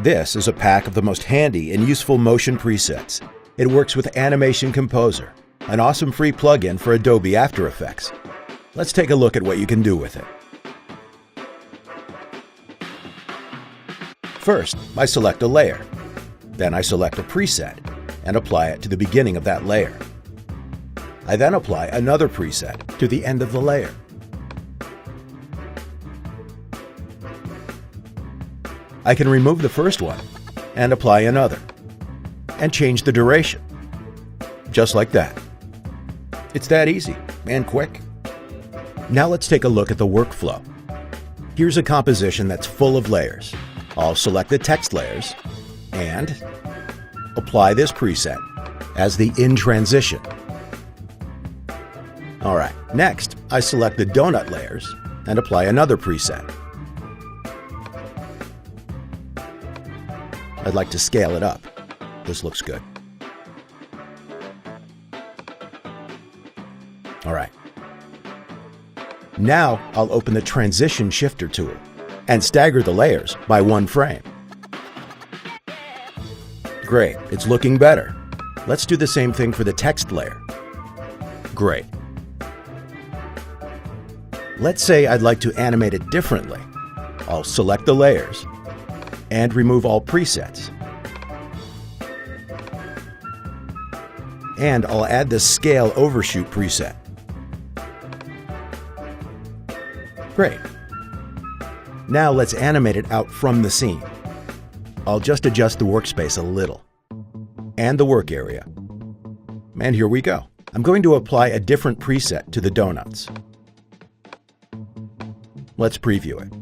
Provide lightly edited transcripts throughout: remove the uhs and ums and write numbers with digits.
This is a pack of the most handy and useful motion presets. It works with Animation Composer, an awesome free plugin for Adobe After Effects. Let's take a look at what you can do with it. First, I select a layer. Then I select a preset and apply it to the beginning of that layer. I then apply another preset to the end of the layer. I can remove the first one and apply another, and change the duration. Just like that. It's that easy and quick. Now let's take a look at the workflow. Here's a composition that's full of layers. I'll select the text layers and apply this preset as the in transition. Alright, next I select the donut layers and apply another preset. I'd like to scale it up. This looks good. Alright. Now I'll open the Transition Shifter tool and stagger the layers by one frame. Great, it's looking better. Let's do the same thing for the text layer. Great. Let's say I'd like to animate it differently. I'll select the layers and remove all presets. And I'll add the Scale Overshoot preset. Great. Now let's animate it out from the scene. I'll just adjust the workspace a little, and the work area. And here we go. I'm going to apply a different preset to the donuts. Let's preview it.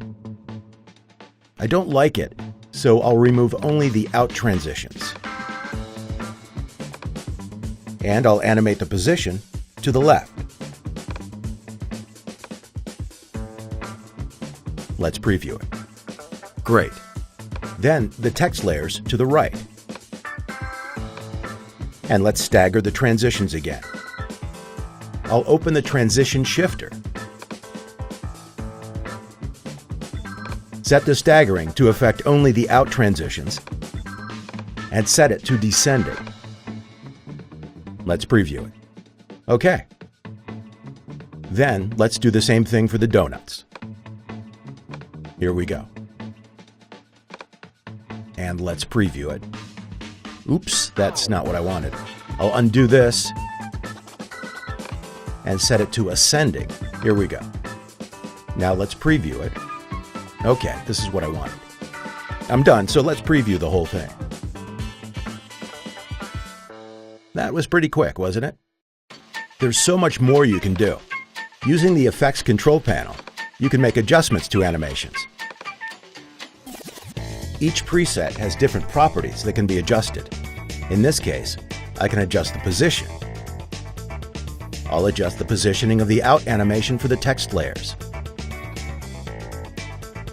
I don't like it, so I'll remove only the out transitions. And I'll animate the position to the left. Let's preview it. Great. Then the text layers to the right. And let's stagger the transitions again. I'll open the Transition Shifter. Set the staggering to affect only the out transitions and set it to descending. Let's preview it. Okay. Then let's do the same thing for the donuts. Here we go. And let's preview it. Oops, that's not what I wanted. I'll undo this and set it to ascending. Here we go. Now let's preview it. Okay, this is what I wanted. I'm done, so let's preview the whole thing. That was pretty quick, wasn't it? There's so much more you can do. Using the Effects Control Panel, you can make adjustments to animations. Each preset has different properties that can be adjusted. In this case, I can adjust the position. I'll adjust the positioning of the out animation for the text layers.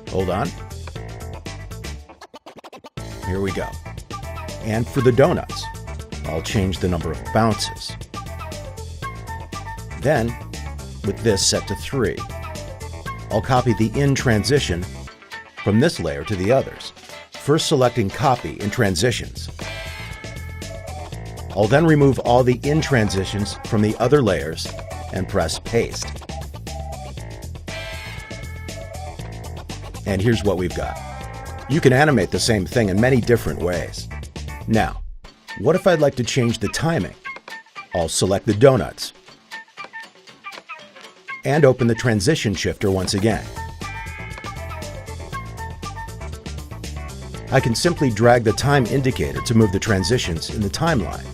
Hold on. Here we go. And for the donuts, I'll change the number of bounces. Then, with this set to 3, I'll copy the in transition from this layer to the others, first selecting Copy in Transitions. I'll then remove all the in transitions from the other layers and press Paste. And here's what we've got. You can animate the same thing in many different ways. Now, what if I'd like to change the timing? I'll select the donuts and open the Transition Shifter once again. I can simply drag the time indicator to move the transitions in the timeline.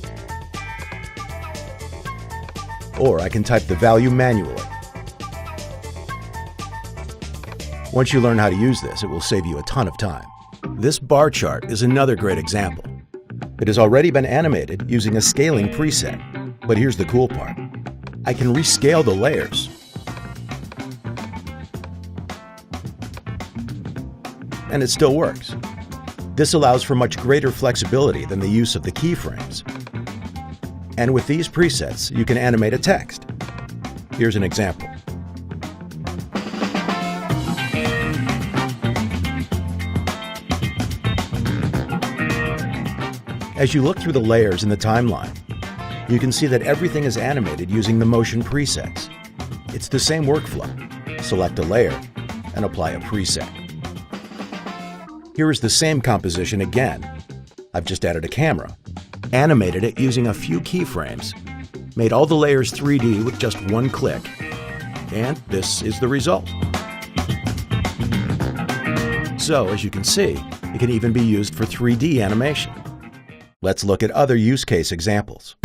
Or I can type the value manually. Once you learn how to use this, it will save you a ton of time. This bar chart is another great example. It has already been animated using a scaling preset, but here's the cool part. I can rescale the layers. And it still works. This allows for much greater flexibility than the use of the keyframes. And with these presets, you can animate a text. Here's an example. As you look through the layers in the timeline, you can see that everything is animated using the motion presets. It's the same workflow. Select a layer and apply a preset. Here is the same composition again. I've just added a camera, animated it using a few keyframes, made all the layers 3D with just one click, and this is the result. So, as you can see, it can even be used for 3D animation. Let's look at other use case examples.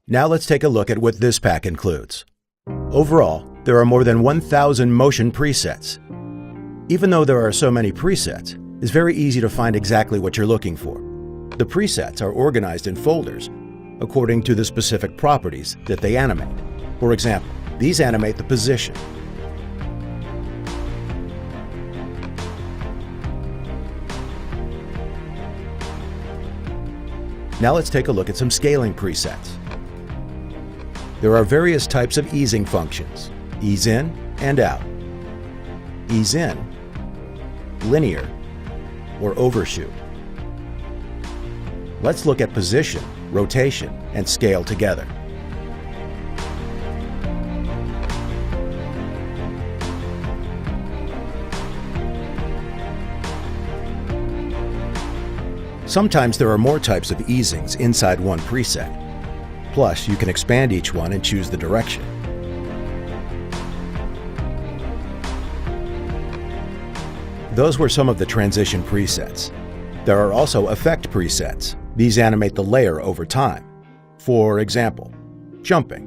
Now let's take a look at what this pack includes. Overall, there are more than 1,000 motion presets. Even though there are so many presets, it's very easy to find exactly what you're looking for. The presets are organized in folders according to the specific properties that they animate. For example, these animate the position. Now let's take a look at some scaling presets. There are various types of easing functions: ease in and out, ease in, linear, or overshoot. Let's look at position, rotation, and scale together. Sometimes there are more types of easings inside one preset. Plus, you can expand each one and choose the direction. Those were some of the transition presets. There are also effect presets. These animate the layer over time. For example, jumping,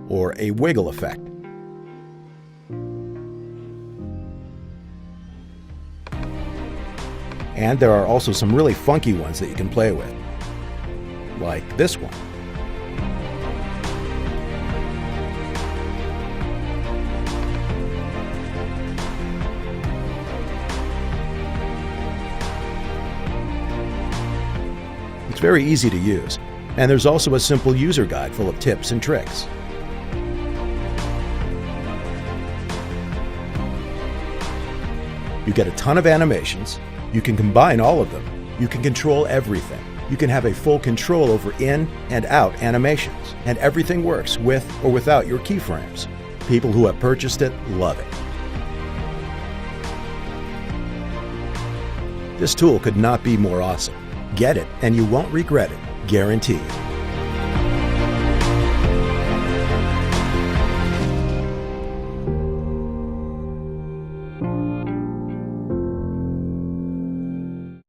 or a wiggle effect. And there are also some really funky ones that you can play with, like this one. It's very easy to use, and there's also a simple user guide full of tips and tricks. You get a ton of animations, you can combine all of them, you can control everything. You can have a full control over in and out animations, and everything works with or without your keyframes. People who have purchased it love it. This tool could not be more awesome. Get it and you won't regret it, guaranteed.